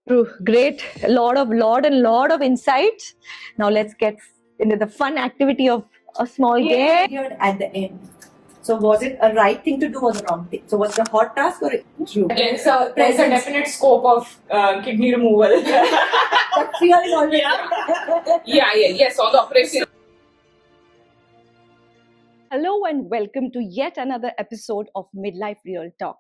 True. Great. A lot of insights. Now let's get into the fun activity of a small game. Period at the end. So was it a right thing to do or the wrong thing? So was it a hot task or true? There's a definite scope of kidney removal. That fear is always Yes, on the operation. Hello and welcome to yet another episode of Midlife Real Talk,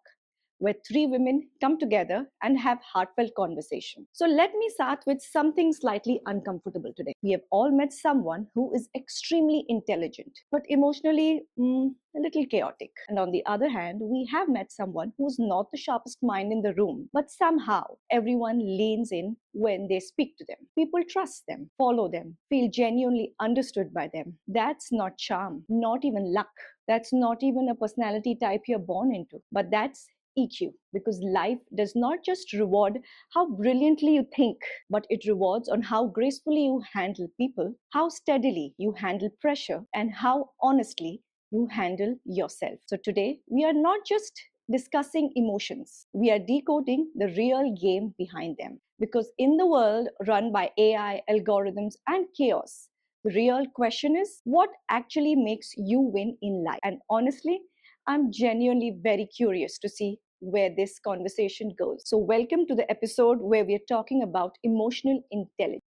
where three women come together and have heartfelt conversation. So let me start with something slightly uncomfortable today. We have all met someone who is extremely intelligent, but emotionally a little chaotic. And on the other hand, we have met someone who's not the sharpest mind in the room, but somehow everyone leans in when they speak to them. People trust them, follow them, feel genuinely understood by them. That's not charm, not even luck. That's not even a personality type you're born into, but that's EQ, because life does not just reward how brilliantly you think, but it rewards on how gracefully you handle people, how steadily you handle pressure, and how honestly you handle yourself. So today, we are not just discussing emotions, we are decoding the real game behind them. Because in the world run by AI, algorithms, and chaos, the real question is what actually makes you win in life? And honestly, I'm genuinely very curious to see where this conversation goes. So, welcome to the episode where we're talking about emotional intelligence.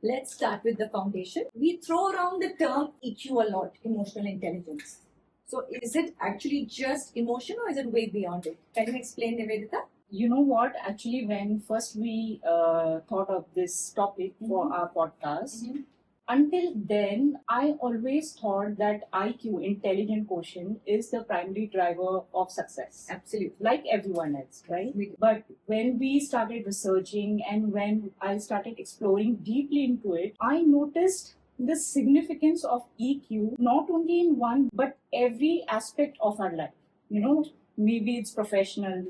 Let's start with the foundation. We throw around the term EQ a lot, emotional intelligence. So is it actually just emotion or is it way beyond it? Can you explain, Nivedita? You know what? Actually, when first we thought of this topic for our podcast, until then, I always thought that IQ, intelligent quotient, is the primary driver of success. Absolutely. Like everyone else, right? But when we started researching and when I started exploring deeply into it, I noticed the significance of EQ not only in one but every aspect of our life. You know, maybe it's professional,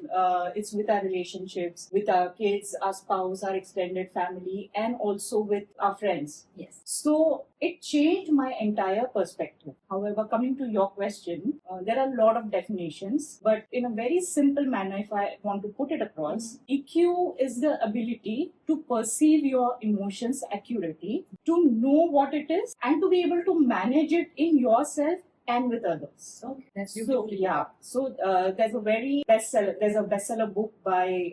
it's with our relationships, with our kids, our spouse, our extended family, and also with our friends. Yes. So it changed my entire perspective. However, coming to your question, there are a lot of definitions, but in a very simple manner, if I want to put it across, EQ is the ability to perceive your emotions accurately, to know what it is, and to be able to manage it in yourself and with others. Okay, that's So beautiful. yeah, so there's a bestseller book by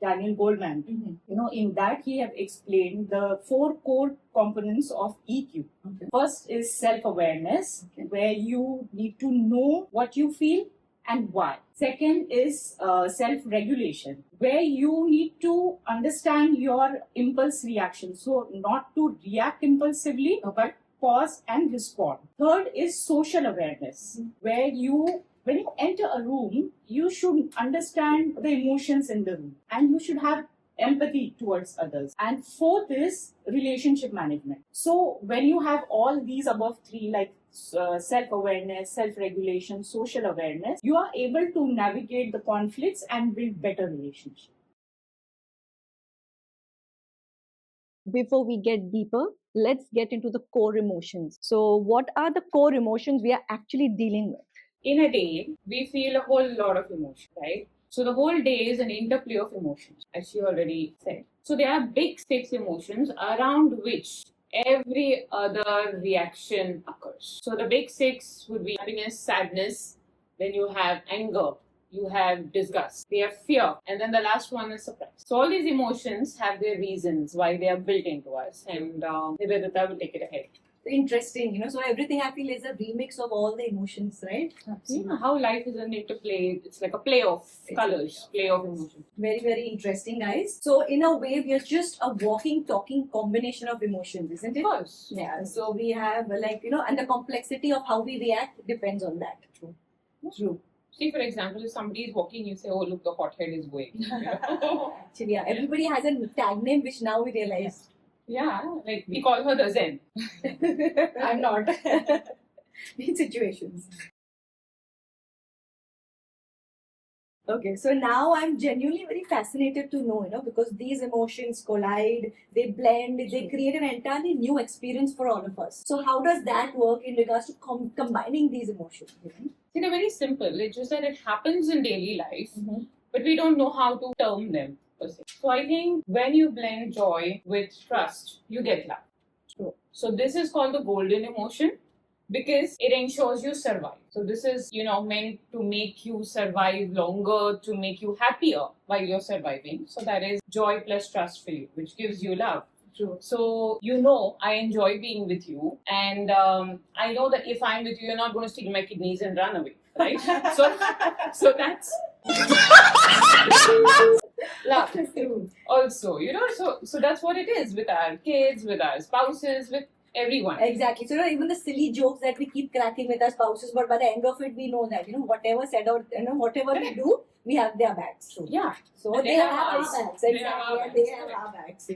Daniel Goleman. You know, in that he have explained the 4 core components of EQ. Okay. First is self-awareness, where you need to know what you feel and why. Second is self-regulation, where you need to understand your impulse reaction. So not to react impulsively, but pause and respond. Third is social awareness, where when you enter a room, you should understand the emotions in the room and you should have empathy towards others. And fourth is relationship management. So when you have all these above three, like self-awareness, self-regulation, social awareness, you are able to navigate the conflicts and build better relationships. Before we get deeper, let's get into the core emotions. So, what are the core emotions we are actually dealing with? In a day, we feel a whole lot of emotion, right? So the whole day is an interplay of emotions, as you already said. So there are big 6 emotions around which every other reaction occurs. So the big 6 would be happiness, sadness, then you have anger, you have disgust, we have fear, and then the last one is surprise. So all these emotions have their reasons why they are built into us, and Nivedita will take it ahead. Interesting, so everything I feel is a remix of all the emotions, right? Yeah, how life is an interplay. It's like a play of colors, play of emotions. Very, very interesting, guys. So in a way, we are just a walking, talking combination of emotions, isn't it? Of course. Yeah. So we have and the complexity of how we react depends on that. True. True. See, for example, if somebody is walking, you say, "Oh, look, the hothead is going." Actually, yeah, everybody has a tag name which now we realize. Yeah, like we call her the Zen. I'm not. In situations. Okay, so now I'm genuinely very fascinated to know, because these emotions collide, they blend, they create an entirely new experience for all of us. So how does that work in regards to combining these emotions? See, they're very simple. It's just that it happens in daily life. but we don't know how to term them per se. So I think when you blend joy with trust, you get love. True. So this is called the golden emotion because it ensures you survive. So this is, meant to make you survive longer, to make you happier while you're surviving. So that is joy plus trust for you, which gives you love. True. So, I enjoy being with you, and I know that if I'm with you, you're not going to steal my kidneys and run away, right? so that's love. True. Also, so that's what it is with our kids, with our spouses, with everyone. Exactly. So even the silly jokes that we keep cracking with our spouses, but by the end of it, we know that whatever said or whatever we do, we have their backs. So, Yeah. so And they have our ours. backs. They Exactly. have our And they backs, have correct. our backs.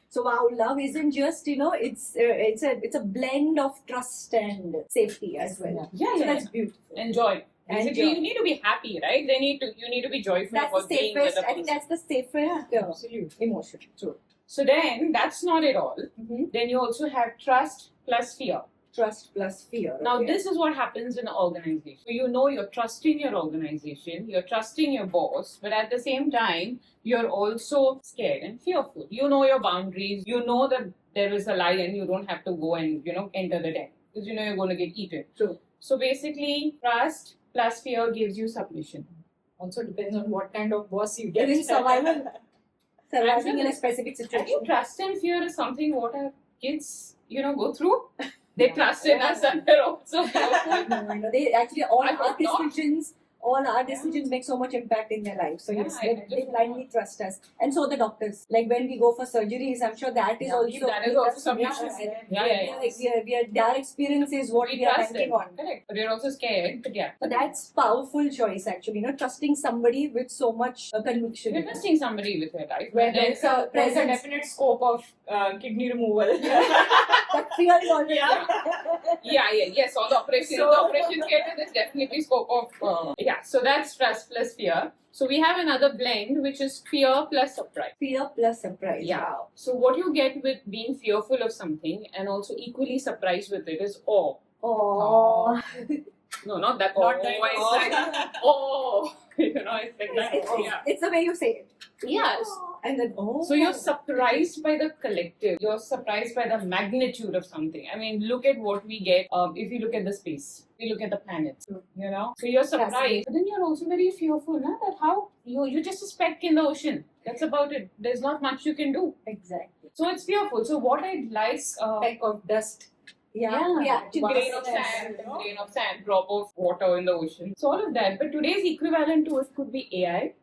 So wow, love isn't just it's a blend of trust and safety as well. Yeah, So yeah, that's beautiful. Enjoy. Basically, Enjoy. you need to be happy, right? You need to be joyful That's the about being with safest. the I think person. that's the safest Absolutely. emotion. So then, that's not it all. Mm-hmm. Then you also have trust plus fear. Trust plus fear. Now, okay. this is what happens in an organization. So, you're trusting your organization, you're trusting your boss, but at the same time, you're also scared and fearful. You know your boundaries, you know that there is a lion, you don't have to go and, enter the den because you're going to get eaten. True. So, basically, trust plus fear gives you submission. Also depends on what kind of boss you It get. is surviving in a specific I situation. think trust and fear is something what our kids, go through. They trust in us and they're also fearful. No, they actually all I our hope not. decisions make so much impact in their life. So Yeah, yes, I they just blindly trust us, and so the doctors. Like when we go for surgeries, I'm sure that is Yeah, also that is also yeah, submission. yeah, Yeah. their experience is what we are trust banking them. on. Correct. But we're also scared. But yeah. So that's powerful choice actually. Trusting somebody with so much conviction. You're trusting somebody with your life. Where Then- there's a presence. definite scope of kidney removal. That fear is always Yes, on the operation. So- the operation theater, there's definitely scope of. So that's trust plus fear. So we have another blend, which is fear plus surprise. fear plus surprise. Yeah. Wow. So what you get with being fearful of something and also equally surprised with it is awe. Oh. No, not that. Not awe. that It's awe. like, oh, it's like that. It's the way you say it. Yes. And then So you're surprised by the collective. You're surprised by the magnitude of something. I mean, look at what we get. If you look at the space, we look at the planets. True. So you're surprised, Fascinating. but then you're also very fearful. Na? That how you're just a speck in the ocean. That's about it. There's not much you can do. Exactly. So it's fearful. So what I'd like. Speck of dust. Grain of sand, grain of sand, drop of water in the ocean. So all of that. But today's equivalent to it could be AI.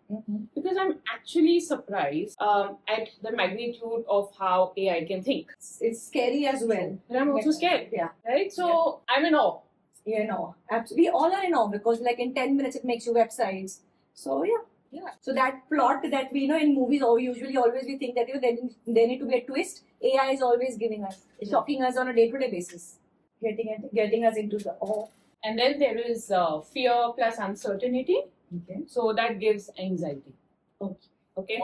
Because I'm actually surprised at the magnitude of how AI can think. It's scary as well. But I'm also scared, Yeah. right? So I'm in awe. Absolutely. We all are in awe because, like, in 10 minutes, it makes you websites. So, yeah. So, that plot that we know in movies, or usually always we think that there need to be a twist. AI is always giving us, shocking us on a day to day basis, getting us into the awe. And then there is fear plus uncertainty. Okay. So that gives anxiety. Okay.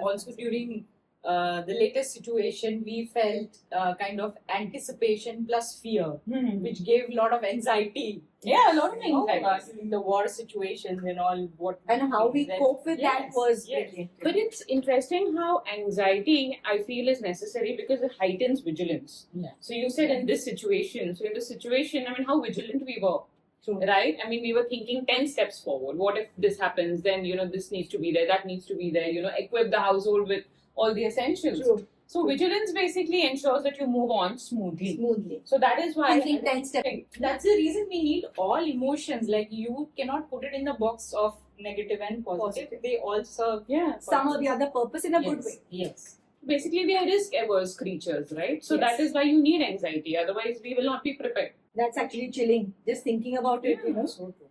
Also during the latest situation, we felt kind of anticipation plus fear, which gave a lot of anxiety. Yeah, a lot of anxiety. During the war situations and all, And how we then- cope with that Yes, was yes. brilliant. But it's interesting how anxiety, I feel, is necessary because it heightens vigilance. Yeah. So you said in this situation. So in this situation, I mean, how vigilant we were. True. Right? I mean, we were thinking 10 steps forward. What if this happens? Then, this needs to be there, that needs to be there. Equip the household with all the essentials. True. So, vigilance basically ensures that you move on smoothly. Smoothly. So, that is why. Thinking 10 steps. That's the reason we need all emotions. Like you cannot put it in the box of negative and positive. Positive. They all serve Yeah. Some or the other purpose in a good yes. way. Yes. Basically, we are risk averse creatures, right? So, Yes. that is why you need anxiety. Otherwise, we will not be prepared. That's actually chilling. Just thinking about it,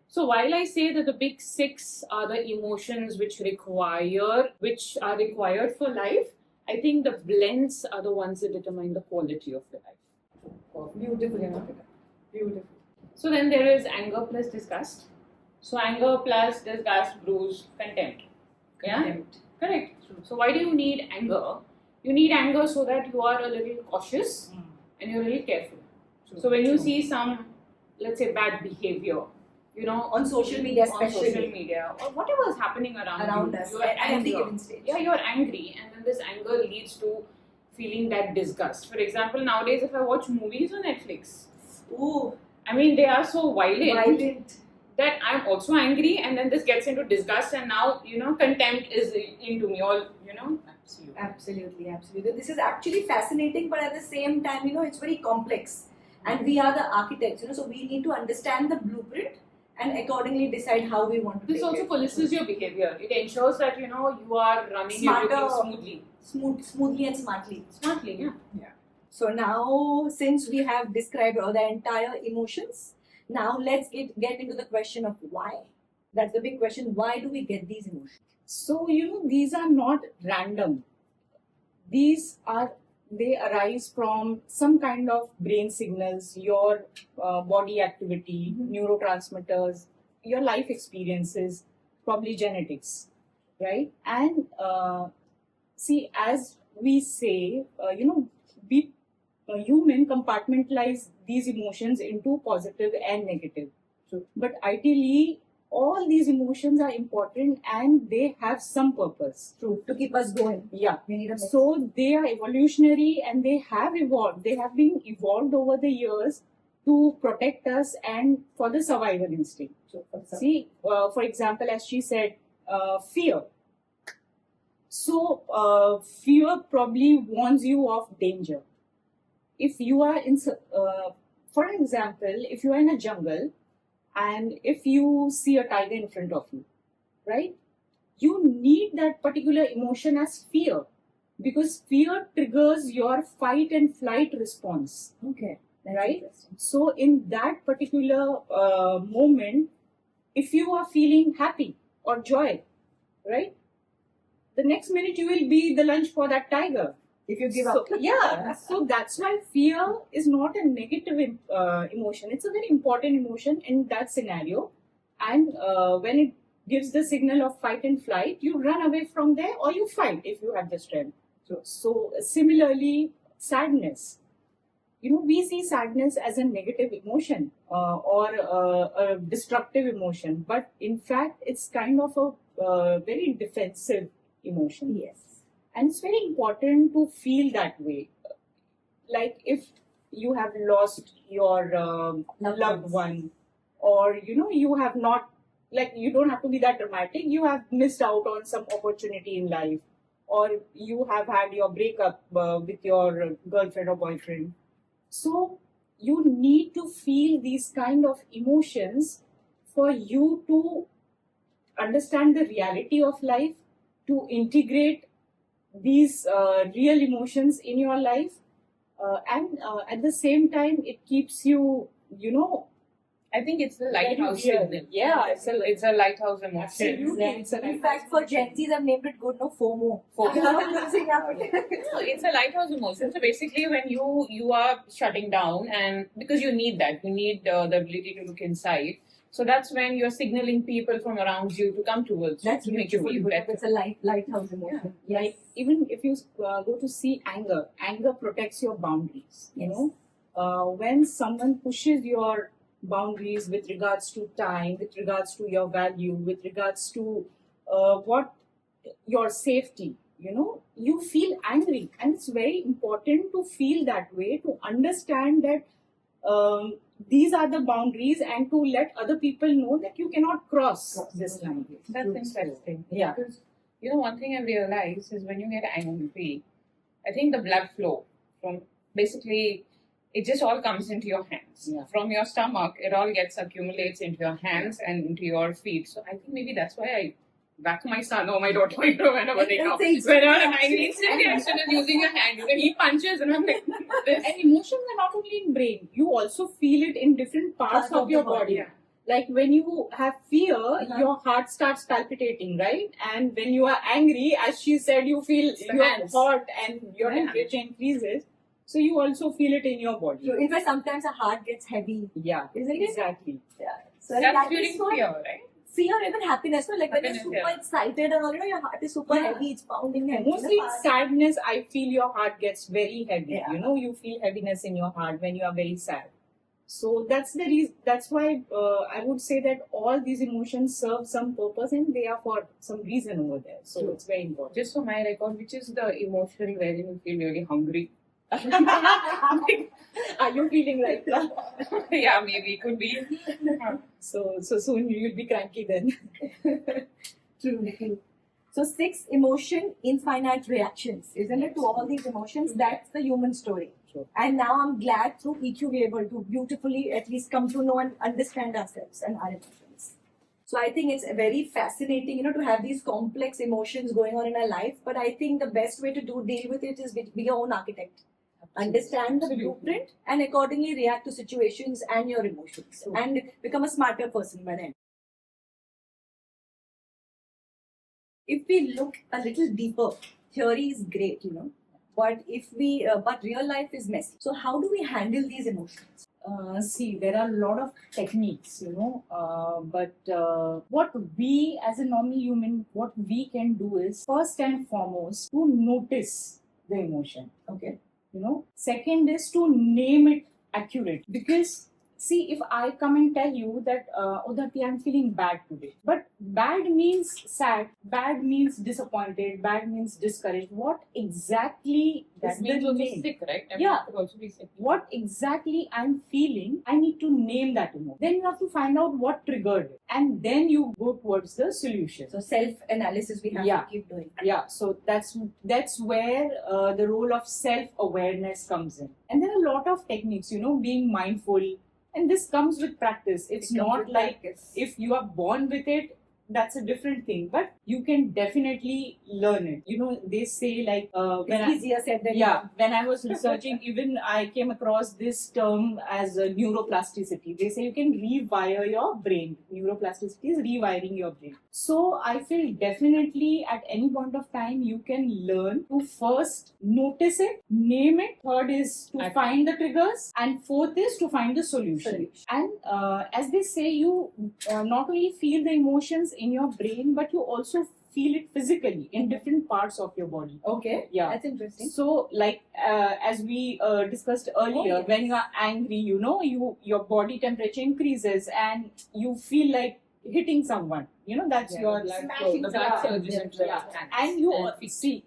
So while I say that the big six are the emotions which are required for life, I think the blends are the ones that determine the quality of your life. Beautiful, Beautiful. So then there is anger plus disgust. So anger plus disgust brews contempt. Yeah? Contempt. Correct. So why do you need anger? You need anger so that you are a little cautious and you're a little careful. So when you see some, let's say, bad behavior, On social media, on social especially media or whatever is happening around you. us You are at every angry. given stage. Yeah, you're angry, and then this anger leads to feeling that disgust. For example, nowadays, if I watch movies on Netflix, Ooh, I mean, they are so violent. that I'm also angry, and then this gets into disgust, and now contempt is into me. All Absolutely, absolutely. This is actually fascinating, but at the same time, it's very complex. And we are the architects, so we need to understand the blueprint and accordingly decide how we want to This take also it. policies your behavior. It ensures that you are running Smarter. everything Smoothly and smartly. smartly. Yeah. So now, since we have described all the entire emotions, now let's get into the question of why. That's the big question. Why do we get these emotions? So, these are not random. They arise from some kind of brain signals, your body activity, neurotransmitters, your life experiences, probably genetics, right? And see, as we say, we human compartmentalize these emotions into positive and negative. But ideally, all these emotions are important and they have some purpose. True. To keep us going. Yeah. We need a mix. So they are evolutionary and they have evolved. They have been evolved over the years to protect us and for the survival instinct. See, for example, as she said, fear. So fear probably warns you of danger. If you are for example, if you are in a jungle and if you see a tiger in front of you, right? You need that particular emotion as fear because fear triggers your fight and flight response. Okay. That's Right? interesting. So in that particular moment, if you are feeling happy or joy, right? The next minute you will be the lunch for that tiger. If you give So, up. yeah, so that's why fear is not a negative emotion. It's a very important emotion in that scenario. And when it gives the signal of fight and flight, you run away from there or you fight if you have the strength. So similarly, sadness. We see sadness as a negative emotion or a destructive emotion, but in fact, it's kind of a very defensive emotion. Yes. And it's very important to feel that way. Like if you have lost your loved one, or you have not, like, you don't have to be that dramatic, you have missed out on some opportunity in life, or you have had your breakup with your girlfriend or boyfriend. So you need to feel these kind of emotions for you to understand the reality of life, to integrate these real emotions in your life, and at the same time it keeps you I think it's the lighthouse real. signal. Yeah, it's a lighthouse emotion. Absolutely. It's a In fact, for Gen Zs, I've named it good, no FOMO. FOMO. Losing out. So it's a lighthouse emotion. So basically, when you are shutting down, and because you need that, you need the ability to look inside. So that's when you're signaling people from around you to come towards That's you to make you beautiful. feel better. It's a lighthouse emotion. like even if you go to see anger protects your boundaries. When someone pushes your boundaries with regards to time, with regards to your value, with regards to what your safety, you feel angry, and it's very important to feel that way, to understand that these are the boundaries and to let other people know that you cannot cross this line. That's interesting. Yeah. Because one thing I've realized is when you get angry, I think the blood flow from basically it just all comes into your hands. Yeah. From your stomach, it all accumulates into your hands and into your feet. So I think maybe that's why I whack my son or my daughter whenever they come. Whenever I'm angry, it's the reaction is using your hand. He punches and I'm like this. And emotions are not only in brain, you also feel it in different parts of your body. Yeah. Like when you have fear, your heart starts palpitating, right? And when you are angry, as she said, you feel your hands. heart and your temperature increases. So you also feel it in your body. So in fact, sometimes the heart gets heavy. Yeah, Isn't it? exactly. Yeah. So That's that during is what fear, right? fear, even happiness, no? Like when you're Happiness, super yeah. excited and all, your heart is super Yeah. heavy, it's pounding heavy. Mostly sadness, I feel your heart gets very heavy. Yeah. You feel heaviness in your heart when you are very sad. So that's the reason. That's why I would say that all these emotions serve some purpose and they are for some reason over there. So True. it's very important. Just for my record, which is the emotion wherein you feel really hungry? Are you feeling like that? Yeah, maybe could be. So soon you'll be cranky then. True. So 6 emotion, infinite reactions, isn't it? To all these emotions, that's the human story. Sure. And now I'm glad through EQ we're able to beautifully at least come to know and understand ourselves and our emotions. So I think it's very fascinating, you know, to have these complex emotions going on in our life. But I think the best way to deal with it is be your own architect. Understand the Absolutely. blueprint and accordingly react to situations and your emotions True. and become a smarter person by then. If we look a little deeper, theory is great, you know, but but real life is messy. So how do we handle these emotions? See, there are a lot of techniques, but what we as a normal human, what we can do is first and foremost to notice the emotion. Okay. Second is to name it accurately, because see, if I come and tell you that Udhati, I'm feeling bad today, but bad means sad, bad means disappointed, bad means discouraged. What exactly That is means the also name? sick, right? I mean, Yeah. it could also be sick. What exactly I'm feeling, I need to name that emotion. Then you have to find out what triggered it, and then you go towards the solution. So self-analysis we have Yeah. to keep doing. Yeah, so that's where the role of self-awareness comes in. And there are a lot of techniques, being mindful, and this comes with practice. It's It comes not with like practice. if you are born with it, that's a different thing, but you can definitely learn it. They say like It's easier said than yeah, done. when I was researching, even I came across this term as neuroplasticity. They say you can rewire your brain. Neuroplasticity is rewiring your brain. So I feel definitely at any point of time you can learn to first notice it, name it. Third is to Act. find the triggers, and fourth is to find the solution. And as they say, you not only feel the emotions in your brain, but you also feel it physically in different parts of your body. Okay. Yeah. That's interesting. So, like as we discussed earlier, yes. when you are angry, your body temperature increases and you feel like hitting someone. That's your the blood smashing flow, the blood someone. surges into Yeah. your hands. And you feet. see,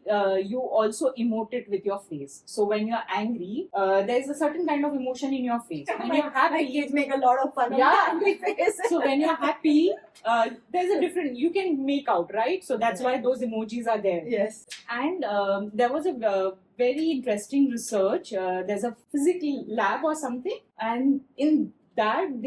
you also emote it with your face. So when you're angry, there's a certain kind of emotion in your face. When you're My happy, kids make a lot of fun of Yeah. my angry face. so when you're happy, there's a different. You can make out, right? So that's why those emojis are there. Yes. And there was a very interesting research. There's a physical lab or something, and in that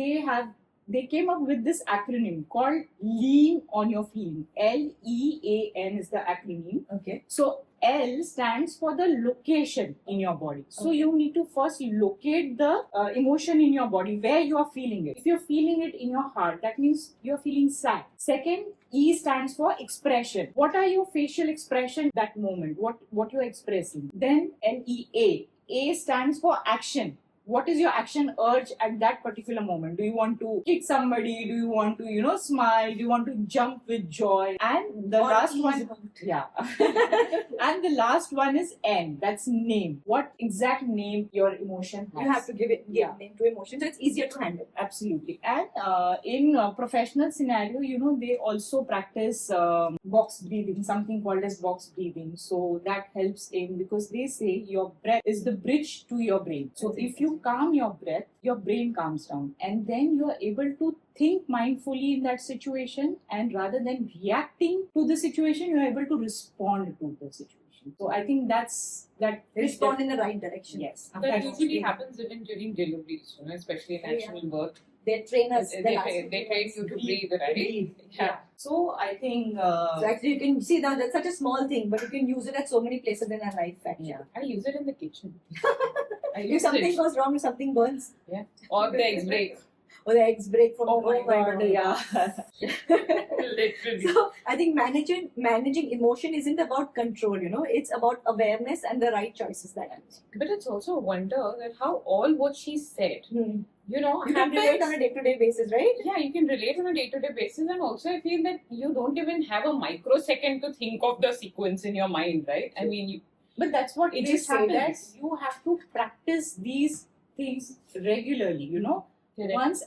they came up with this acronym called Lean on Your Feeling. LEAN is the acronym. Okay. So L stands for the location in your body. So you need to first locate the emotion in your body, where you are feeling it. If you're feeling it in your heart, that means you're feeling sad. Second, E stands for expression. What are your facial expression that moment? What you're expressing. Then LEA. A stands for action. What is your action urge at that particular moment? Do you want to kick somebody? Do you want to, smile? Do you want to jump with joy? And the Or last ease one, out. yeah. And the last one is N. That's name. What exact name your emotion has? You have to give Yeah. name to emotion, so it's easier to handle. Absolutely. And in a professional scenario, they also practice box breathing, something called as box breathing. So that helps in, because they say your breath is the bridge to your brain. So if you calm your breath, your brain calms down, and then you are able to think mindfully in that situation, and rather than reacting to the situation, you are able to respond to the situation. So I think that Respond in the right direction. Yes. That usually happens even during deliveries, especially in natural birth. They train us. They the last train few you months. to breathe, right? Breathe. Yeah. So I think So actually, you can see now that's such a small thing, but you can use it at so many places in our life. Actually. yeah. I use it in the kitchen. I If use something it. goes wrong, if something burns, Or the eggs break. or the eggs break from Oh my god, yeah. Literally. So I think managing emotion isn't about control, it's about awareness and the right choices that you make. But it's also a wonder that how all what she said, You can happens. relate on a day-to-day basis, right? Yeah, you can relate on a day-to-day basis, and also I feel that you don't even have a microsecond to think of the sequence in your mind, right? I mean, But that's what It they just say, that happens. you have to practice these things regularly, you know. Correct.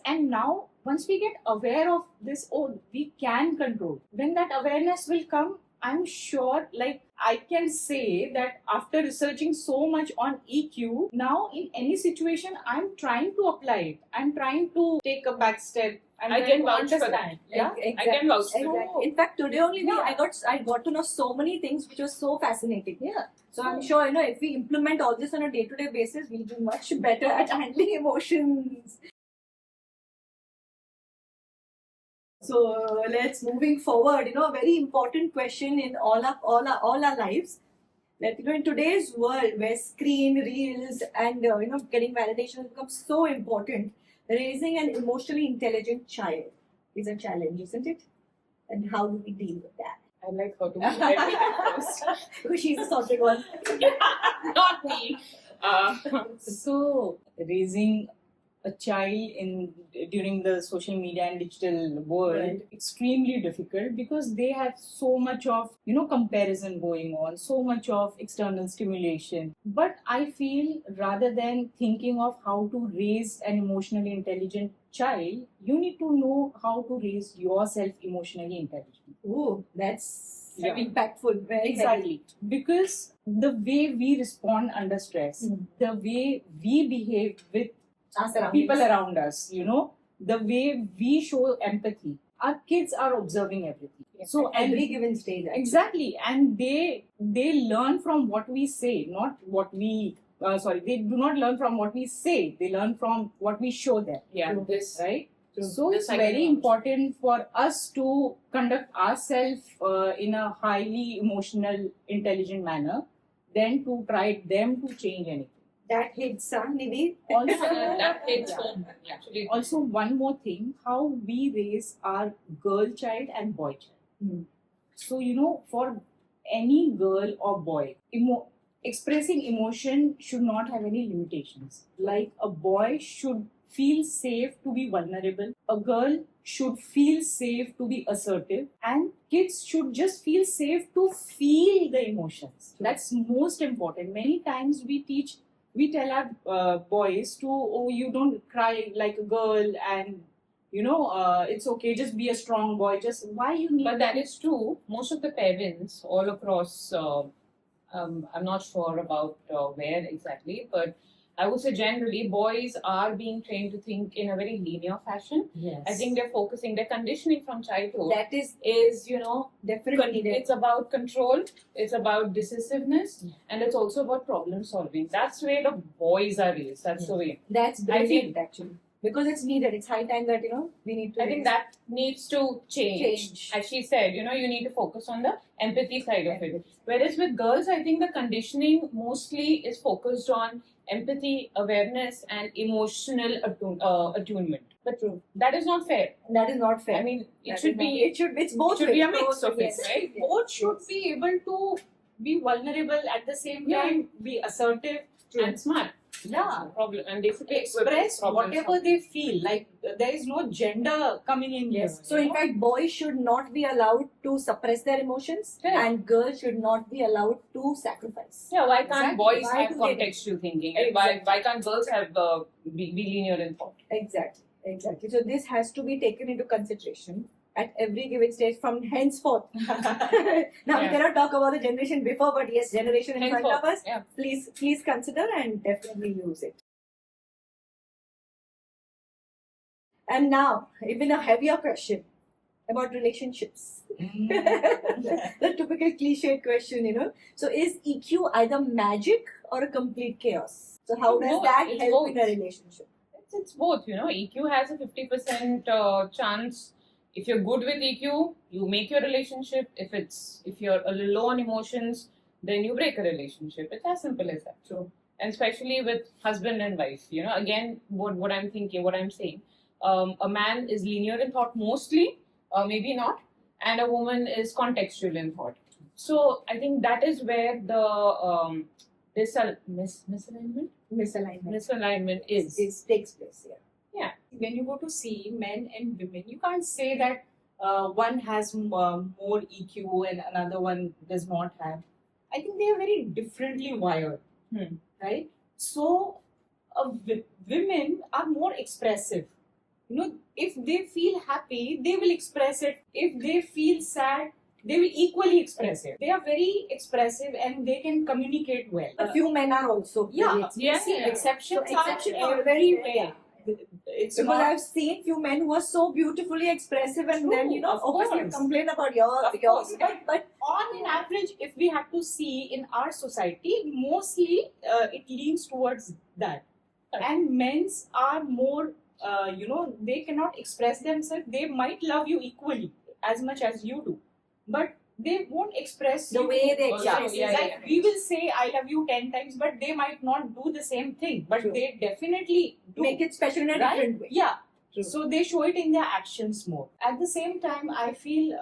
Once we get aware of this, oh, we can control. When that awareness will come, I'm sure, like I can say that after researching so much on EQ, now in any situation, I'm trying to apply it. I'm trying to take a back step. I'm I trying can to vouch for that. understand. Yeah. I can vouch for that. Exactly. In fact, today only Yeah. I got to know so many things which was so fascinating. Yeah. So I'm sure if we implement all this on a day-to-day basis, we'll be much better at handling emotions. So let's moving forward. A very important question in all our lives. That in today's world where screen reels and getting validation has become so important, raising an emotionally intelligent child is a challenge, isn't it? And how do we deal with that? I like her to be very first. Because she's a sorted one. Not me. So raising a child during the social media and digital world Right. extremely difficult because they have so much of comparison going on, so much of external stimulation. But I feel rather than thinking of how to raise an emotionally intelligent child, you need to know how to raise yourself emotionally intelligent. Ooh, that's Yeah. impactful. Very Exactly. Because the way we respond under stress, Mm. the way we behave with people around us, the way we show empathy, our kids are observing everything. So every given stage. actually. exactly, and they learn from what we say, not what we. They do not learn from what we say. They learn from what we show them. Yeah, True. this. Right. True. So This it's I can very vouch. important for us to conduct ourselves in a highly emotional, intelligent manner, than to try them to change anything. That hits, Nidhi. Also, That hits yeah. home, actually. Also, one more thing: how we raise our girl child and boy child. Hmm. So for any girl or boy, expressing emotion should not have any limitations. Like a boy should feel safe to be vulnerable, a girl should feel safe to be assertive, and kids should just feel safe to feel the emotions. That's most important. Many times we tell our boys to, oh, you don't cry like a girl, and it's okay, just be a strong boy. Just why you need But that is true. Most of the parents all across, I'm not sure about where exactly, but I would say generally boys are being trained to think in a very linear fashion. Yes. I think their conditioning from childhood That is is, definitely there. it's about control, it's about decisiveness, Yeah. and it's also about problem solving. That's the way the boys are raised. That's the way. That's I brilliant, actually. Because it's needed. It's high time that, we need to. I think that needs to change. Change. As she said, you need to focus on the empathy side of it. Whereas with girls, I think the conditioning mostly is focused on empathy, awareness, and emotional attunement. But True. that is not fair. That is not fair. I mean, That it's both ways. be a mix of it, Yes. right? Yes. Both should be able to be vulnerable at the same Yeah. time, be assertive, And smart. yeah, Problem. And they should be equipped with express problem whatever solving. they feel. Like there is no gender coming in Yes. here. So, in fact, boys should not be allowed to suppress their emotions, Correct. and girls should not be allowed to sacrifice. Yeah, why can't Exactly. boys Why have do they- contextual thinking? And why can't girls have be linear in thought? Exactly. So, this has to be taken into consideration at every given stage from henceforth. Now, we Yeah. cannot talk about the generation before, but yes, generation in front of Henceforth, us. yeah. Please consider and definitely use it. And now, even a heavier question about relationships. The typical cliched question. So, is EQ either magic or a complete chaos? So, how does Both. that It's help in both. a relationship? It's both, EQ has a 50% chance. If you're good with EQ, you make your relationship. If you're a little low on emotions, then you break a relationship. It's as simple as that. True. And especially with husband and wife, again, what I'm thinking, what I'm saying, a man is linear in thought mostly, maybe not, and a woman is contextual in thought. So I think that is where the misalignment is. It takes place, yeah. When you go to see men and women, you can't say that one has more EQ and another one does not have. I think they are very differently wired, Hmm. right? So women are more expressive. You know, if they feel happy, they will express it. If they feel sad, they will equally express it. They are very expressive and they can communicate well. A few men are also very Yeah, expressive. Yeah, see, yeah. exceptions So are exceptions are everywhere. It's Because not. I've seen few men who are so beautifully expressive, and True, then of obviously course. complain about Of yours. course. But On an average, if we have to see in our society, mostly it leans towards that. And men's are more, they cannot express themselves. They might love you equally as much as you do, but they won't express the you. way they Also, express, yeah, Like yeah. we will say I love you 10 times, but they might not do the same thing. But True. they definitely do. make it special in a Right? different way. Yeah. True. So they show it in their actions more. At the same time, I feel,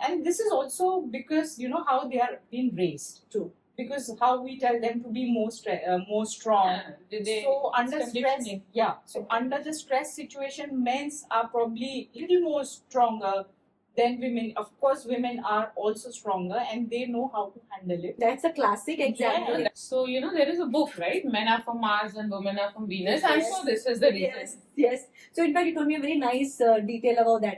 and this is also because you know how they are being raised. True. Because how we tell them to be more strong. So under stress, So under the stress situation, men's are probably little more stronger than women. Of course, women are also stronger and they know how to handle it. That's a classic example. Yeah. So, there is a book, right? Men are from Mars and women are from Venus. I'm Yes. sure this is the reason. Yes. So in fact, you told me a very nice detail about that.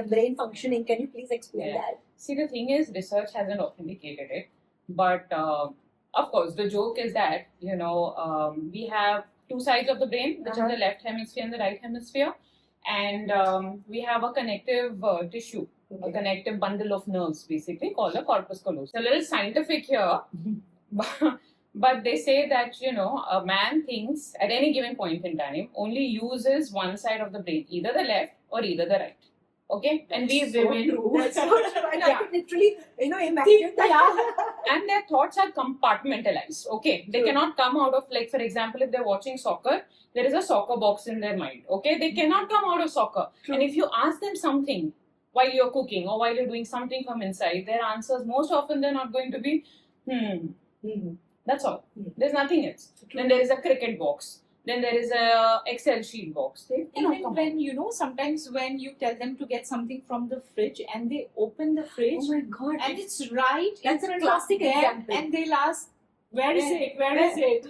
The brain functioning. Can you please explain Yeah. that? See, the thing is, research hasn't authenticated it. But, of course, the joke is that, we have two sides of the brain, which is the left hemisphere and the right hemisphere. And we have a connective tissue, a connective bundle of nerves, basically, called a corpus callosum. It's a little scientific here, but they say that, a man thinks at any given point in time only uses one side of the brain, either the left or either the right. Okay? And we women. That's so true. And I Yeah. can literally, imagine that. And their thoughts are compartmentalized. Okay, they True. cannot come out of, like, for example, if they're watching soccer, there is a soccer box in their mind. Okay, they cannot come out of soccer. True. And if you ask them something while you're cooking or while you're doing something from inside, their answers most often they're not going to be, Mhm. that's all. Mhm. There's nothing else. True. Then there is a cricket box. Then there is a Excel sheet box. They cannot Even come when, sometimes when you tell them to get something from the fridge and they open the fridge Oh my God. and it's right That's a in front classic of them example. and they'll ask, where is Where- it? Where where- is it?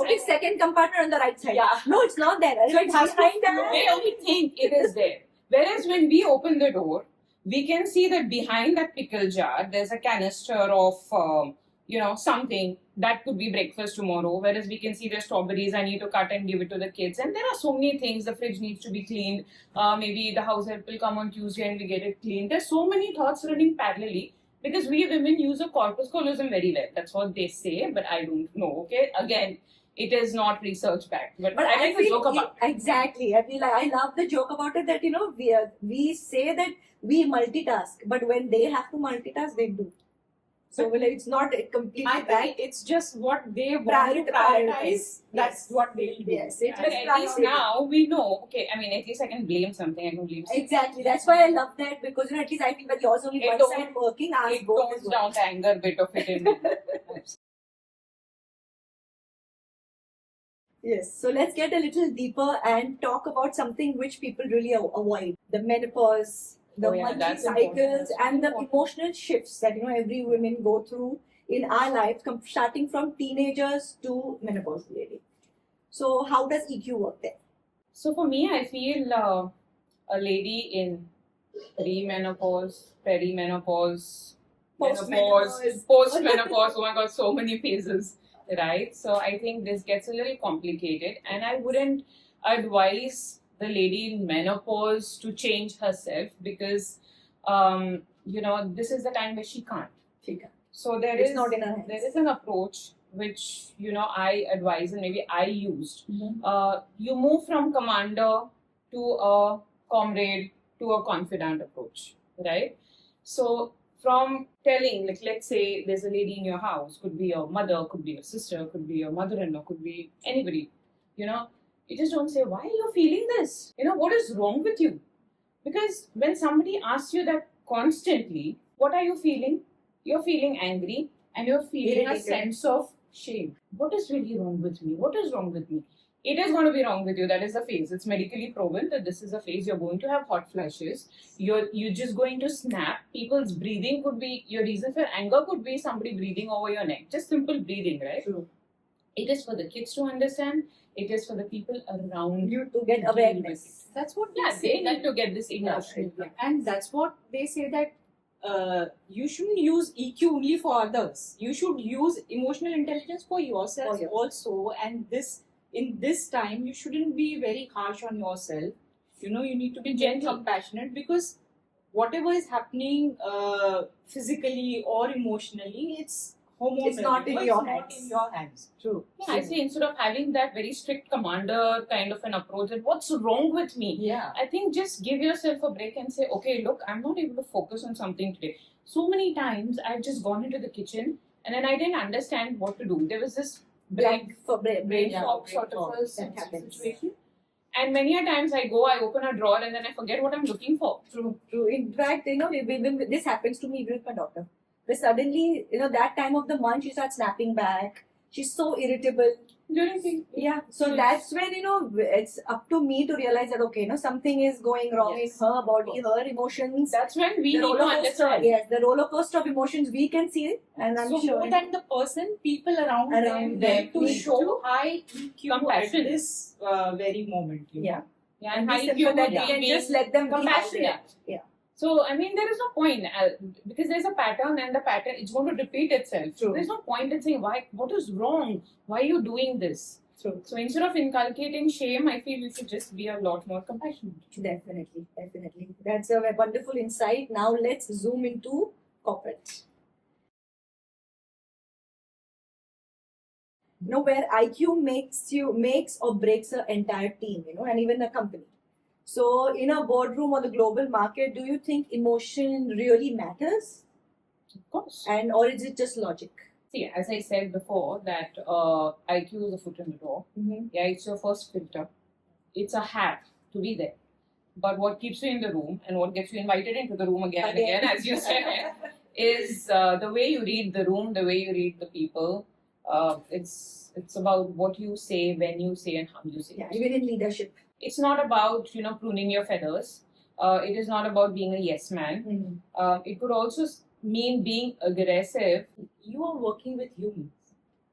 Okay, second compartment on the right side. Yeah. No, it's not there. So it has to behind flow. that. They only think it is there. Whereas when we open the door, we can see that behind that pickle jar, there's a canister of, something that could be breakfast tomorrow. Whereas we can see there's strawberries I need to cut and give it to the kids. And there are so many things. The fridge needs to be cleaned. Maybe the house help will come on Tuesday and we get it cleaned. There's so many thoughts running parallelly. Because we women use a corpus callosum very well. That's what they say, but I don't know. Okay, again, it is not research backed. But I like to feel joke about it. exactly. I love the joke about it that we say that we multitask, but when they have to multitask, they do. So it's not completely I bad. think it's just what they want to prioritize. That's what they'll do. Yes, it's But just at least priority. now we know. Okay, I mean, at least I can blame something. I can blame something. Exactly. That's why I love that because at least I feel that yours only It one don't- side working, ours It both tones is down the anger bit of it in me. Yes. So let's get a little deeper and talk about something which people really avoid: the menopause, the Oh, yeah, monthly that's cycles, important. and the Important. emotional shifts that every woman go through in our lives, starting from teenagers to menopause lady. So how does EQ work there? So for me, I feel a lady in pre-menopause, perimenopause, menopause, Postmenopause. post-menopause. Oh my God, so many phases, right? So I think this gets a little complicated, and I wouldn't advise the lady in menopause to change herself because, this is the time where she can't. Okay. So It's not in her hands. there is an approach which I advise and maybe I used. You move from commander to a comrade to a confidant approach, right? So from telling, like, let's say there's a lady in your house, could be your mother, could be your sister, could be your mother-in-law, could be anybody, you just don't say, why are you feeling this? What is wrong with you? Because when somebody asks you that constantly, what are you feeling? You're feeling angry and you're feeling a Irritated. sense of shame. What is really wrong with me? What is wrong with me? It is going to be wrong with you. That is the phase. It's medically proven that this is a phase. You're going to have hot flashes. You're just going to snap. People's breathing could be, your reason for anger could be somebody breathing over your neck. Just simple breathing, right? True. It is for the kids to understand. It is for the people around You to get deal awareness. with it. That's what Yeah, they they need to get this emotional. and that's what they say that you shouldn't use EQ only for others. You should use emotional intelligence for yourself For yourself. also. And in this time, you shouldn't be very harsh on yourself. You know, you need to be very Gentle. compassionate, because whatever is happening physically or emotionally, it's hormonal. It's not in It's your not hands. in your hands. True. Yeah, I say instead of having that very strict commander kind of an approach, that what's wrong with me? Yeah. I think just give yourself a break and say, okay, look, I'm not able to focus on something today. So many times I've just gone into the kitchen and then I didn't understand what to do. There was this Blank for brain brain fog sort of a that happens. situation. And many a times I go, I open a drawer and then I forget what I'm looking for. True, true. In fact, when this happens to me even with my daughter. Where suddenly, that time of the month, she starts snapping back. She's so irritable. During the Yeah. So Yes. that's when, it's up to me to realize that, okay, something is going wrong Yes. in her body, her emotions. that's when we The need to roller coaster, understand. yes, the roller coaster of emotions, we can see it. And I'm So sure. more than the person, people around Around them them need to need show to high EQ compassion. at this very moment. You know. Yeah. Yeah, And and be how simple that you we can just let them be how they are. compassionate. Yeah. So, I mean, there is no point because there's a pattern and the pattern is going to repeat itself. True. There's no point in saying, what is wrong? Why are you doing this? True. So, instead of inculcating shame, I feel we should just be a lot more compassionate. Definitely, definitely. That's a wonderful insight. Now let's zoom into corporate. Where IQ makes or breaks an entire team, and even a company. So in a boardroom or the global market, do you think emotion really matters? Of course. Or is it just logic? See, as I said before, that IQ is a foot in the door. Mm-hmm. Yeah, it's your first filter. It's a have to be there. But what keeps you in the room and what gets you invited into the room again and again, as you said, is the way you read the room, the way you read the people. It's about what you say, when you say, and how you say. Yeah, it. even in leadership. It's not about pruning your feathers. It is not about being a yes man. Mm-hmm. It could also mean being aggressive. You are working with humans,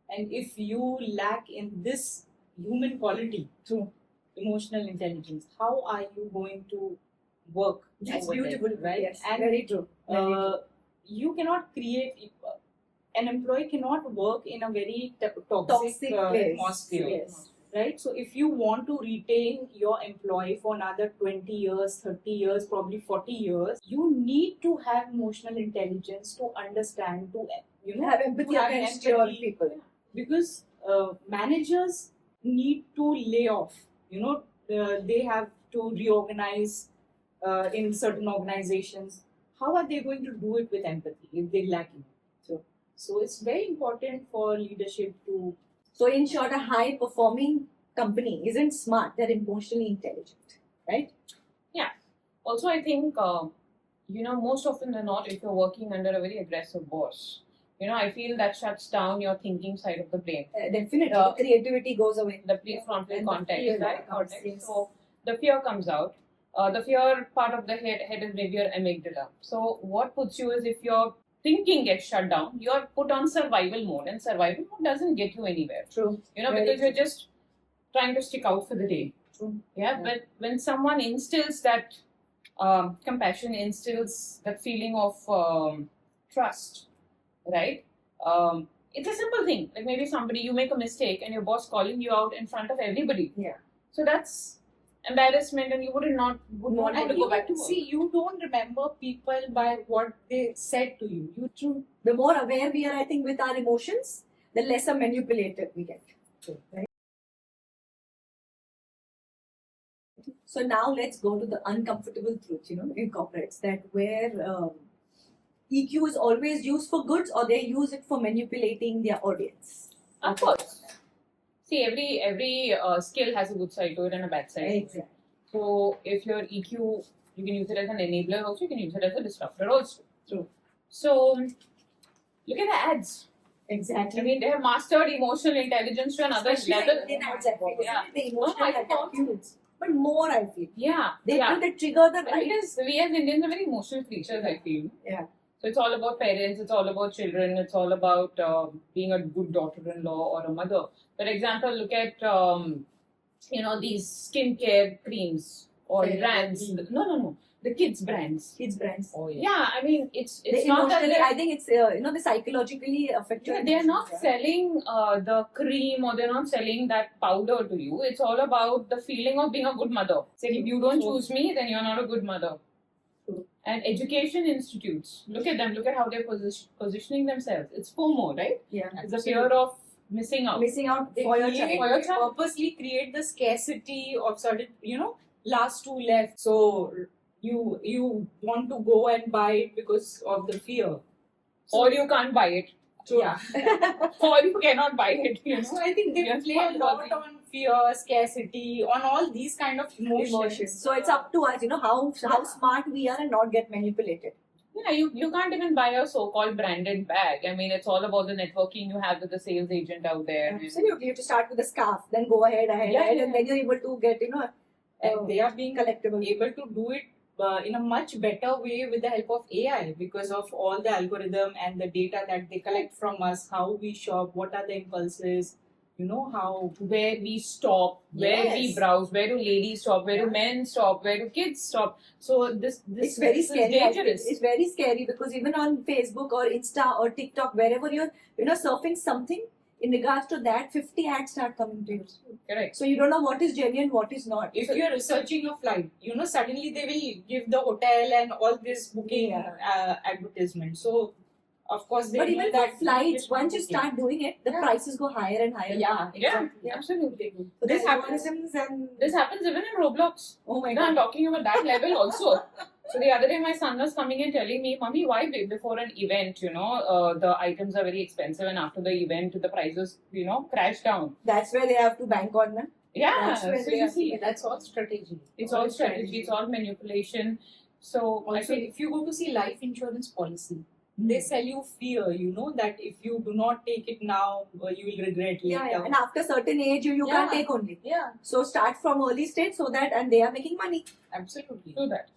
and if you lack in this human quality, True. emotional intelligence, how are you going to work? That's over there, beautiful, right? Yes, And very true. Very true. you cannot create. An employee cannot work in a very toxic Toxic place. atmosphere. Yes. Right? So if you want to retain your employee for another 20 years, 30 years, probably 40 years, you need to have emotional intelligence to understand, to Have empathy to have against your empathy. people. Because managers need to lay off. They have to reorganize in certain organizations. How are they going to do it with empathy if they lack it? So it's very important for leadership to. So in short, a high performing company isn't smart, they're emotionally intelligent, right? Also, I think, most often than not, if you're working under a very aggressive boss, I feel that shuts down your thinking side of the brain. Definitely, Yeah. the creativity goes away. The prefrontal And the cortex, fear right? comes, Cortex. yes. So the fear comes out. The fear part of the head is maybe your amygdala. So what puts you is, if your thinking gets shut down, you're put on survival mode, and survival mode doesn't get you anywhere. True. Very Because you're true. just trying to stick out for the day. True. Yeah, Yeah. but when someone instills that compassion, instills that feeling of trust, right? It's a simple thing. Like maybe you make a mistake and your boss calling you out in front of everybody. Yeah. So that's embarrassment, and you would not want And to go back to work. see, you don't remember people by what they said to you. True. The more aware we are, I think, with our emotions, the lesser manipulated we get. Right? So now let's go to the uncomfortable truth, in corporates, that where EQ is always used for goods, or they use it for manipulating their audience. Of course. See, every skill has a good side to it and a bad side. Exactly. So if your EQ, you can use it as an enabler also, you can use it as a disruptor also. True. So look at the ads. I Exactly. mean, they have mastered emotional intelligence to another Especially level. in ads, I feel. Yeah. The emotional No, I think attitudes. But more, I feel. Yeah. They yeah. trigger the But right. it is, we as Indians are very emotional creatures, I feel. Yeah. So it's all about parents, it's all about children, it's all about being a good daughter-in-law or a mother. For example, look at these skincare creams or Fair brands. No, the kids brands. Kids brands. Oh yeah. Yeah, I mean it's They not that emotionally, they're- I think it's they psychologically affect your yeah, they're not emotions, yeah. selling the cream or they're not selling that powder to you. It's all about the feeling of being a good mother. So if you don't choose me, then you're not a good mother. True. And education institutes, look at them, look at how they're positioning themselves. It's FOMO, right? Yeah. It's the fear of missing out. Missing out They for your create- child. For your they child. purposely create the scarcity of certain, last two left. So you want to go and buy it because of the fear. Or you can't buy it. Yeah. Or you cannot buy it. So I think they Yes, play a lot quite on fear, scarcity, on all these kind of emotions. So it's up to us, how smart we are and not get manipulated. Yeah, you can't even buy a so-called branded bag. I mean, it's all about the networking you have with the sales agent out there. Absolutely. You have to start with a scarf, then go ahead, Yeah, and then you're able to get, And they are being collectible. able to do it in a much better way with the help of AI because of all the algorithm and the data that they collect from us, how we shop, what are the impulses, how. Where we stop, where we Yes. browse, where do ladies stop, where do men stop, where do kids stop. So this It's very this scary. is dangerous. It's very scary because even on Facebook or Insta or TikTok, wherever you're, surfing something, in regards to that, 50 ads start coming to you. Correct. So you don't know what is genuine, what is not. If you're researching a flight, suddenly they will give the hotel and all this booking advertisement. So, of course, they But know even that for flights, it- once you start doing it, the Yeah. prices go higher and higher. Yeah, Yeah, exactly. absolutely. So This the happens. algorithms and This happens even in Roblox. oh my No, I'm god. talking about that level also. So the other day, my son was coming and telling me, "Mommy, why before an event, the items are very expensive, and after the event, the prices, crash down." That's where they have to bank on them. Yeah, That's where so they you are- see, That's all strategy. it's all strategy, it's all manipulation. So I Also, think if you go to see life insurance policy, they sell you fear, that if you do not take it now, you will regret later. Yeah. And after certain age, you can't Yeah. take only. Yeah, So start from early stage so that, and they are making money. absolutely. do that.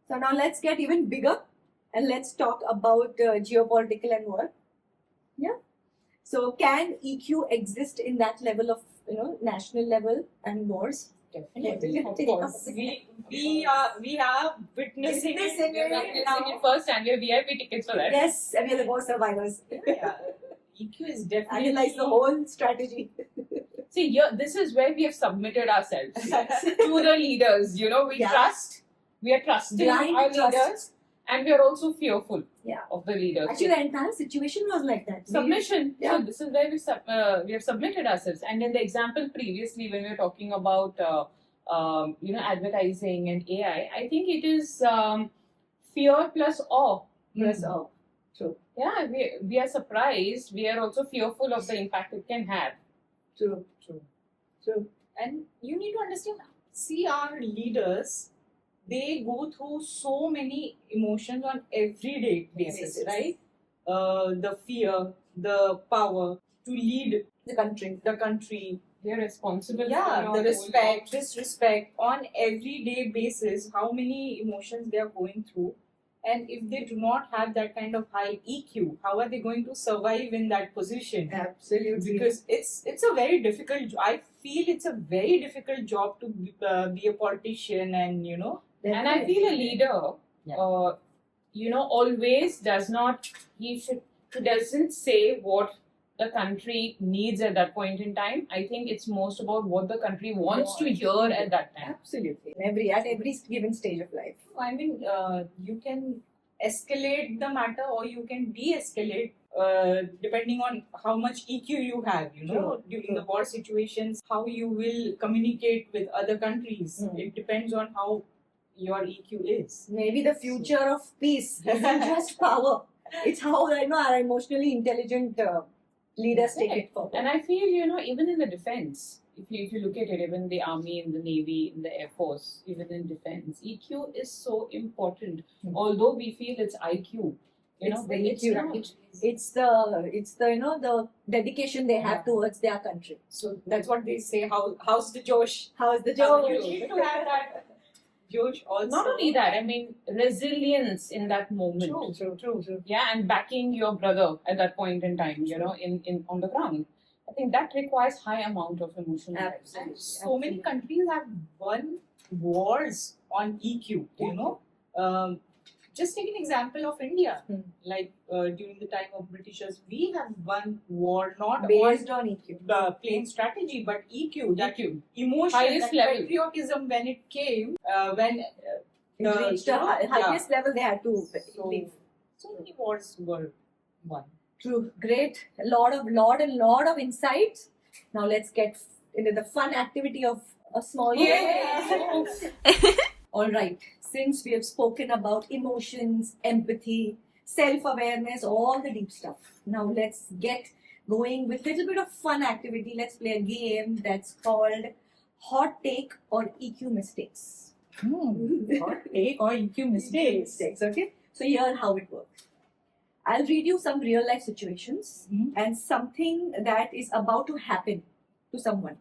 So now let's get even bigger and let's talk about geopolitical and war. Yeah. So can EQ exist in that level of, national level and wars? Definitely. Of course. We are witnessing Witnessing We're it. witnessing it first, and we have VIP tickets for that. Yes, and we are the war survivors. Yeah. EQ is definitely Analyze the whole strategy. See, here, this is where we have submitted ourselves to the leaders. We Yeah. trust. We are trusting Blind our trust. leaders, and we are also fearful Yeah. of the leaders. Actually, the entire situation was like that. Submission. Yeah. So this is where we have submitted ourselves. And in the example previously, when we were talking about advertising and AI, I think it is fear plus awe. Yes, oh, Yeah, we are surprised. We are also fearful of the impact it can have. true. And you need to understand, see our leaders, they go through so many emotions on everyday basis, Basis. right? The fear, the power to lead The country. the country, They are responsible. yeah, for the our respect, disrespect on everyday basis, how many emotions they are going through. And if they do not have that kind of high EQ, how are they going to survive in that position? Absolutely. Because it's a very difficult. I feel it's a very difficult job to be a politician, and And I feel a leader, always does not. He doesn't say what the country needs at that point in time. I think it's most about what the country wants to hear at that time. Absolutely. At every given stage of life. I mean, you can escalate the matter or you can de-escalate depending on how much EQ you have. True, During true. the war situations, how you will communicate with other countries. Mm. It depends on how your EQ is. Maybe the future of peace isn't just power. It's how our emotionally intelligent leaders take it forward. And I feel, even in the defense, if you look at it, even the army, in the navy, in the air force, even in defense, EQ is so important. Although we feel it's IQ, It's but the it's EQ. not. It's the the dedication they have towards their country. So that's what they say. How's the Josh? How's the So job? you need to have that Josh also. Not only that, I mean, resilience in that moment. True. Yeah, and backing your brother at that point in time, you know, in on the ground. I think that requires high amount of emotional intelligence. And so many countries have won wars on EQ, you know. Just take an example of India. Like during the time of Britishers, we have won war not Based on EQ. on plain strategy, but EQ, that EQ. emotion, Highest that level. patriotism when it came, when It reached the highest level they had to leave. So many wars were won. True. Great. A lot of insights. Now let's get into the fun activity of a small game. All right. Since we have spoken about emotions, empathy, self-awareness, all the deep stuff. Now let's get going with a little bit of fun activity. Let's play a game that's called Hot Take or EQ Mistakes. Hot take or EQ mistakes. Okay. So here how it works. I'll read you some real life situations and something that is about to happen to someone.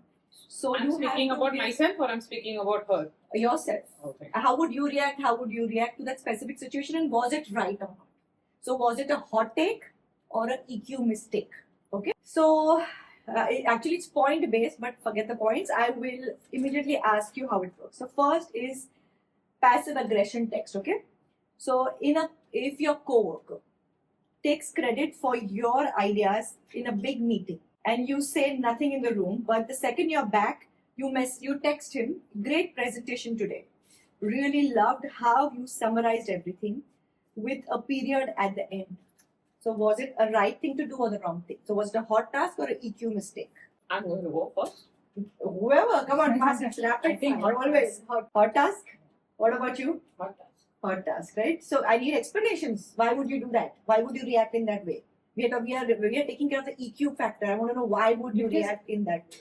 So I'm you speaking have to about myself or I'm speaking about her? yourself. Okay. How would you react? How would you react to that specific situation? And was it right or not? So was it a hot take or an EQ mistake? Okay. So actually it's point based, but forget the points. I will immediately ask you how it works. So first is passive aggression text. Okay. So if your coworker takes credit for your ideas in a big meeting and you say nothing in the room, but the second you're back, you text him, great presentation today. Really loved how you summarized everything with a period at the end. So was it a right thing to do or the wrong thing? So was it a hot task or an EQ mistake? I'm going to go first. Whoever, come on, fast, rapid fire, always. Hot task? What about you? Hot task. Hot task, right? So I need explanations. Why would you do that? Why would you react in that way? We are taking care of the EQ factor. I want to know why would you react in that way?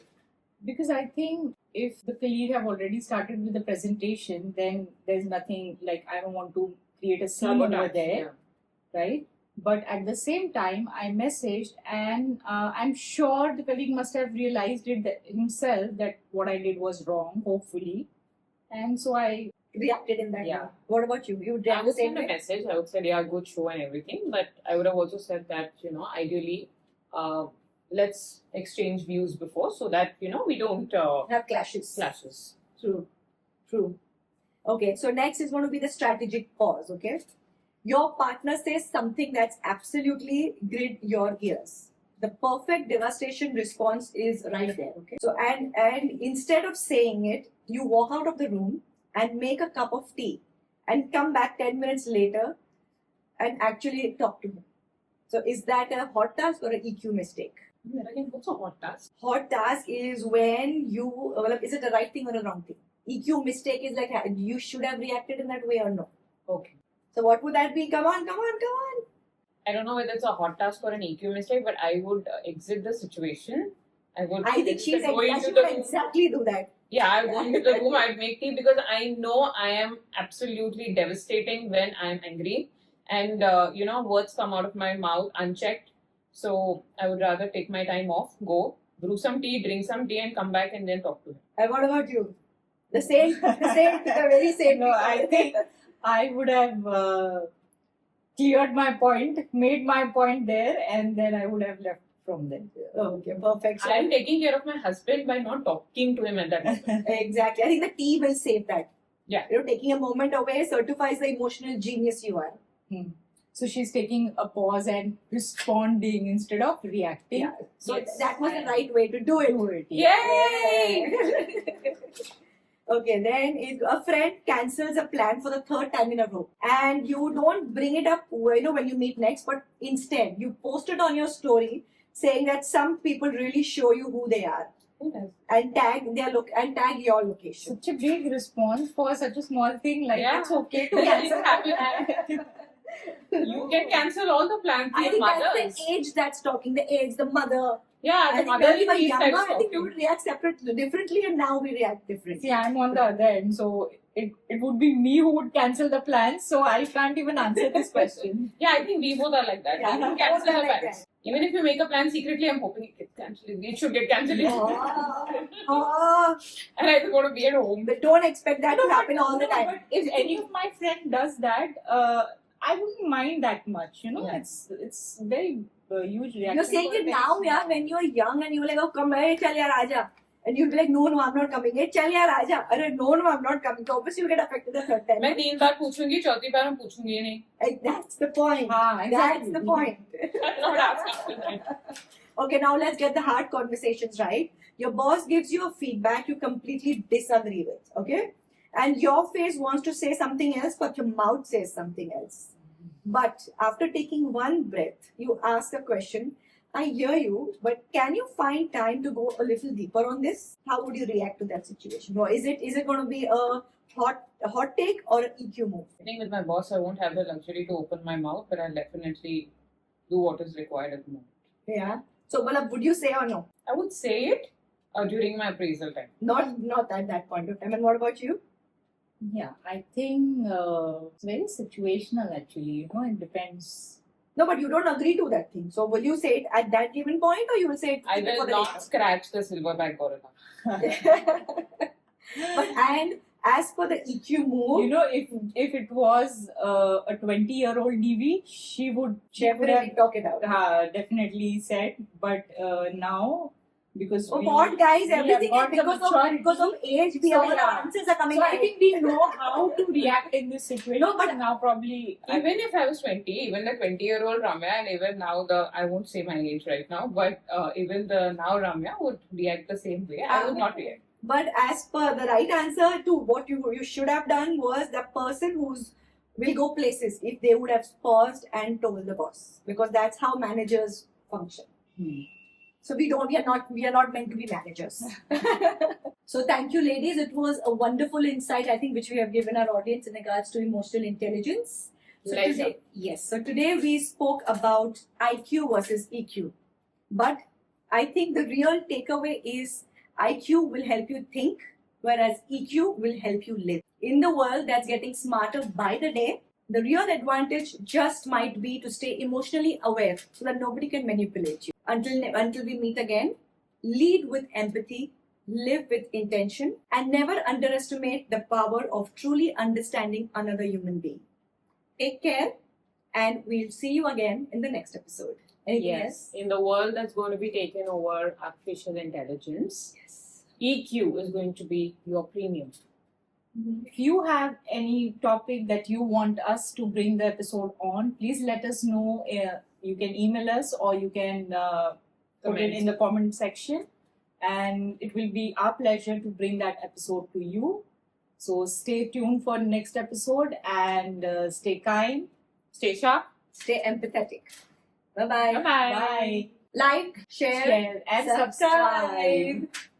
Because I think if the colleague have already started with the presentation, then there's nothing like I don't want to create a scene over there, right? But at the same time, I messaged, and I'm sure the colleague must have realized it himself that what I did was wrong, hopefully, and so I Reacted in that Yeah. way. What about you? You would I react the would same send a way? message. I would say, yeah, good show and everything. But I would have also said that, you know, ideally, let's exchange views before so that, you know, we don't Have clashes. clashes. True. Okay, so next is going to be the strategic pause, okay? Your partner says something that's absolutely grid your gears. The perfect devastation response is right there, okay? So, and instead of saying it, you walk out of the room and make a cup of tea and come back 10 minutes later and actually talk to him. So, is that a hot task or an EQ mistake? Then again, what's a hot task? Hot task is when is it a right thing or a wrong thing? EQ mistake is like you should have reacted in that way or no. Okay. So what would that be? Come on. I don't know whether it's a hot task or an EQ mistake, but I would exit the situation. I I think she go into would the room. exactly do that. Yeah, I go into the room, I'd make tea because I know I am absolutely devastating when I'm angry. And, you know, words come out of my mouth unchecked. So I would rather take my time off, go, brew some tea, drink some tea, and come back and then talk to him. And what about you? The very same. No, I think I would have cleared my point, made my point there, and then I would have left from there. Okay, perfect. So I am taking care of my husband by not talking to him at that moment. exactly. I think the tea will save that. Yeah. Taking a moment away certifies the emotional genius you are. So she's taking a pause and responding instead of reacting. Yeah. So Yes. that was the right way to do it. To it. Yay! Okay, then a friend cancels a plan for the third time in a row, and you don't bring it up, when you meet next, but instead you post it on your story saying that some people really show you who they are, and tag your location. Such a big response for such a small thing. Like Yeah. it's okay to It cancel. happens. You can cancel all the plans to I your think mothers. that's the age that's talking, the age, the mother. Yeah, I the think mother when we were is younger, I think we would react differently, and now we react differently. See, I'm on the other end, so it would be me who would cancel the plans. So I can't even answer this question. Yeah, I think we both are like that. Yeah, We both cancel are the like plans. Even if you make a plan secretly, I'm hoping it gets cancelled. It should get cancelled. Oh, And I just want to be at home. but don't expect that to happen all the No, time. But if any of my friend does that, I wouldn't mind that much. You know, Yeah. it's very huge reaction. You're saying for a it very now, small- yeah, when you're young and you're like, oh, come, hey, chal yaar, aaja. And you'll be like, no, I'm not coming. Hey, chal yaar, aaja. Arre, no, I'm not coming. So obviously you get affected the third time. मैं 3 बार पूछूंगी, चौथी बार मैं पूछूंगी नहीं. Like, that's the point. हाँ, exactly. That's the point. Not asking. Okay, now let's get the hard conversations right. Your boss gives you a feedback you completely disagree with, okay? And your face wants to say something else, but your mouth says something else. But after taking one breath, you ask a question. I hear you, but can you find time to go a little deeper on this? How would you react to that situation? Or is it going to be a hot take or an EQ move? I think with my boss, I won't have the luxury to open my mouth, but I'll definitely do what is required at the moment. Yeah. So, Balab, would you say or no? I would say it during my appraisal time. Not at that point of time. And what about you? Yeah, I think it's very situational actually. You know, it depends. No, but you don't agree to that thing. So will you say it at that given point, or you will say it? I will for the not scratch the silverback gorilla. later? But and as per the EQ move, You know, if it was a 20-year-old DV, she would definitely talk it out. have definitely said. But now, because Oh we, God, guys, we have everything got is the because of maturity. age. We So, have yeah. answers are coming. So I think we know how to react in this situation. No, but- and now probably Even if I was 20, even the 20-year-old Ramya, and even now I won't say my age right now, but even the now Ramya would react the same way. I would not react. But as per the right answer to what you should have done was the person will go places if they would have paused and told the boss, because that's how managers function. So we are not meant to be managers. So thank you, ladies. It was a wonderful insight, I think, which we have given our audience in regards to emotional intelligence. So Pleasure. today, yes. So today we spoke about IQ versus EQ. But I think the real takeaway is IQ will help you think, whereas EQ will help you live. In the world that's getting smarter by the day, the real advantage just might be to stay emotionally aware so that nobody can manipulate you. Until we meet again, lead with empathy, live with intention, and never underestimate the power of truly understanding another human being. Take care, and we'll see you again in the next episode. Anything else? In the world that's going to be taken over artificial intelligence, Yes. EQ is going to be your premium. if you have any topic that you want us to bring the episode on, please let us know. You can email us or you can put it Comment. in the comment section, and it will be our pleasure to bring that episode to you. So stay tuned for next episode and stay kind. Stay sharp. Stay empathetic. Bye-bye. Bye-bye. Bye. Like, share, Share and subscribe. subscribe.